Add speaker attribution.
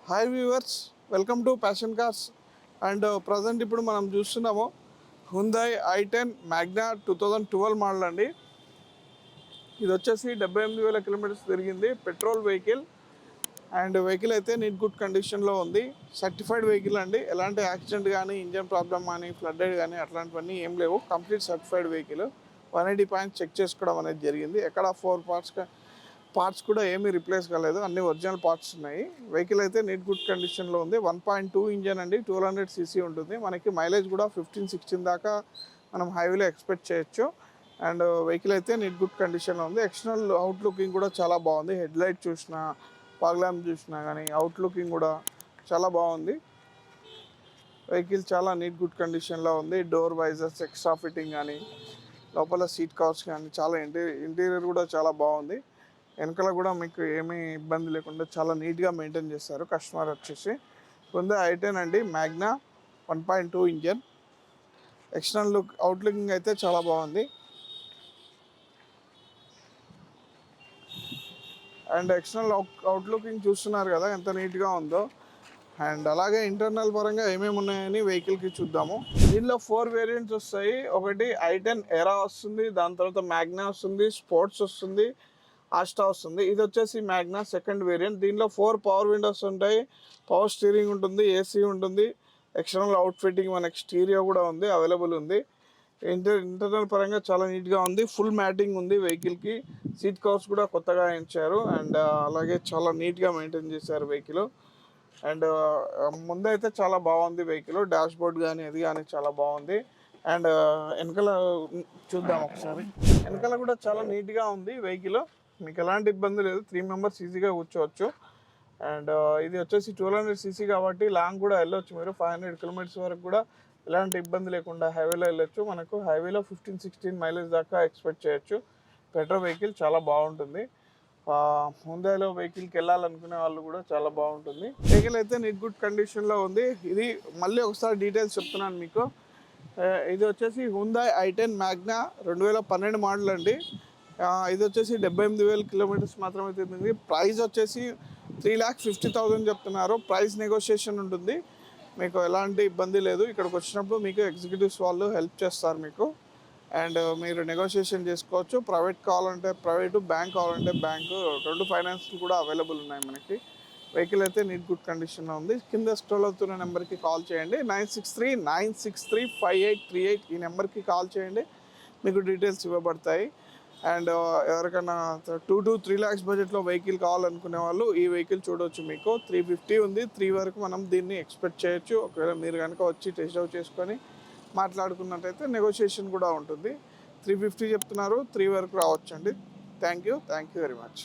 Speaker 1: Hi viewers, welcome to passion cars. And present ఇప్పుడు మనం చూస్తున్నాము హ్యుందాయ్ i10 మ్యాగ్నా 2012 మోడల్ అండి. ఇది వచ్చేసి 78,000 కిలోమీటర్స్ తిరిగింది. పెట్రోల్ వెహికల్ అండ్ వెహికల్ అయితే నీట్ గుడ్ కండిషన్లో ఉంది. సర్టిఫైడ్ వెహికల్ అండి. ఎలాంటి యాక్సిడెంట్ కానీ ఇంజన్ ప్రాబ్లమ్ కానీ ఫ్లడ్డెడ్ కానీ అట్లాంటివన్నీ ఏం లేవు. Complete certified vehicle. 180 points check చేసుకోవడం అనేది జరిగింది. ఎక్కడ 4 పార్ట్స్ కూడా ఏమీ రిప్లేస్ కాలేదు, అన్ని ఒరిజినల్ పార్ట్స్ ఉన్నాయి. వెహికల్ అయితే నీట్ గుడ్ కండిషన్లో ఉంది. 1.2 ఇంజన్ అండి, 1200 cc ఉంటుంది. మనకి మైలేజ్ కూడా 15-16 దాకా మనం హైవేలో ఎక్స్పెక్ట్ చేయొచ్చు. అండ్ వెహికల్ అయితే నీట్ గుడ్ కండిషన్లో ఉంది. ఎక్స్టర్నల్ అవుట్లుకింగ్ కూడా చాలా బాగుంది. హెడ్ లైట్ చూసినా, ఫాగ్ ల్యాంప్ చూసినా కానీ అవుట్లుకింగ్ కూడా చాలా బాగుంది. వెహికల్ చాలా నీట్ గుడ్ కండిషన్లో ఉంది. డోర్ వైజర్స్ ఎక్స్ట్రా ఫిట్టింగ్ కానీ, లోపల సీట్ కవర్స్ కానీ చాలా ఇంటీరియర్ కూడా చాలా బాగుంది. వెనకాల కూడా మీకు ఏమీ ఇబ్బంది లేకుండా చాలా నీట్గా మెయింటైన్ చేస్తారు కస్టమర్ వచ్చేసి. హ్యుందాయ్ i10 అండి, మ్యాగ్నా 1.2 ఇంజన్. ఎక్స్టర్నల్ అవుట్లుకింగ్ అయితే చాలా బాగుంది. అండ్ ఎక్స్టర్నల్ అవుట్లుకింగ్ చూస్తున్నారు కదా ఎంత నీట్గా ఉందో. అండ్ అలాగే ఇంటర్నల్ పరంగా ఏమేమి ఉన్నాయని వెహికల్కి చూద్దాము. దీనిలో 4 వేరియంట్స్ వస్తాయి. ఒకటి i10 ఎరా వస్తుంది, దాని తర్వాత మ్యాగ్నా వస్తుంది, స్పోర్ట్స్ వస్తుంది, ఆస్టా వస్తుంది. ఇది వచ్చేసి మ్యాగ్నా సెకండ్ వేరియంట్. దీనిలో 4 పవర్ విండోస్ ఉంటాయి, పవర్ స్టీరింగ్ ఉంటుంది, ఏసీ ఉంటుంది, ఎక్స్టర్నల్ అవుట్ ఫిట్టింగ్ మనకి స్టీరియో కూడా ఉంది, అవైలబుల్ ఉంది. ఇంటర్నల్ పరంగా చాలా నీట్గా ఉంది. ఫుల్ మ్యాటింగ్ ఉంది వెహికల్కి. సీట్ కవర్స్ కూడా కొత్తగా ఇచ్చారు. అండ్ అలాగే చాలా నీట్గా మెయింటైన్ చేశారు వెహికల్. అండ్ ముందైతే చాలా బాగుంది వెహికల్. డాష్ బోర్డ్ కానీ అది కానీ చాలా బాగుంది. అండ్ వెనకాల చూద్దాం ఒకసారి. వెనకాల కూడా చాలా నీట్గా ఉంది వెహికల్. మీకు ఎలాంటి ఇబ్బంది లేదు, 3 మెంబర్స్ ఈజీగా కూర్చోవచ్చు. అండ్ ఇది వచ్చేసి 1200 cc కాబట్టి లాంగ్ కూడా వెళ్ళొచ్చు. మీరు 500 కిలోమీటర్స్ వరకు కూడా ఎలాంటి ఇబ్బంది లేకుండా హైవేలో వెళ్ళొచ్చు. మనకు హైవేలో 15-16 మైలేజ్ దాకా ఎక్స్పెక్ట్ చేయొచ్చు. పెట్రోల్ వెహికల్ చాలా బాగుంటుంది. హ్యుందాయ్లో వెహికల్కి వెళ్ళాలనుకునే వాళ్ళు కూడా చాలా బాగుంటుంది. వెహికల్ అయితే నీట్ గుడ్ కండిషన్లో ఉంది. ఇది మళ్ళీ ఒకసారి డీటెయిల్స్ చెప్తున్నాను మీకు. ఇది వచ్చేసి హ్యుందాయ్ i10 మ్యాగ్నా 2012 మోడల్ అండి. ఇది వచ్చేసి 78,000 కిలోమీటర్స్ మాత్రమే తిరిగింది. ప్రైస్ వచ్చేసి 3,50,000 చెప్తున్నారు. ప్రైస్ నెగోషియేషన్ ఉంటుంది, మీకు ఎలాంటి ఇబ్బంది లేదు. ఇక్కడికి వచ్చినప్పుడు మీకు ఎగ్జిక్యూటివ్స్ వాళ్ళు హెల్ప్ చేస్తారు మీకు. అండ్ మీరు నెగోషియేషన్ చేసుకోవచ్చు. ప్రైవేట్ కావాలంటే ప్రైవేటు, బ్యాంక్ కావాలంటే బ్యాంకు, 2 ఫైనాన్స్ కూడా అవైలబుల్ ఉన్నాయి మనకి. వెహికల్ అయితే నీట్ గుడ్ కండిషన్లో ఉంది. కింద స్క్రోల్ అవుతున్న నెంబర్కి కాల్ చేయండి. 963-963-5838 ఈ నెంబర్కి కాల్ చేయండి, మీకు డీటెయిల్స్ ఇవ్వబడతాయి. అండ్ ఎవరికైనా 2-3 lakhs బడ్జెట్లో వెహికల్ కావాలనుకునే వాళ్ళు ఈ వెహికల్ చూడవచ్చు. మీకు 350 ఉంది, 3 వరకు మనం దీన్ని ఎక్స్పెక్ట్ చేయొచ్చు. ఒకవేళ మీరు కనుక వచ్చి టెస్ట్ డ్రైవ్ చేసుకొని మాట్లాడుకున్నట్టయితే నెగోషియేషన్ కూడా ఉంటుంది. 350 చెప్తున్నారు, 3 వరకు రావచ్చండి. Thank you very much.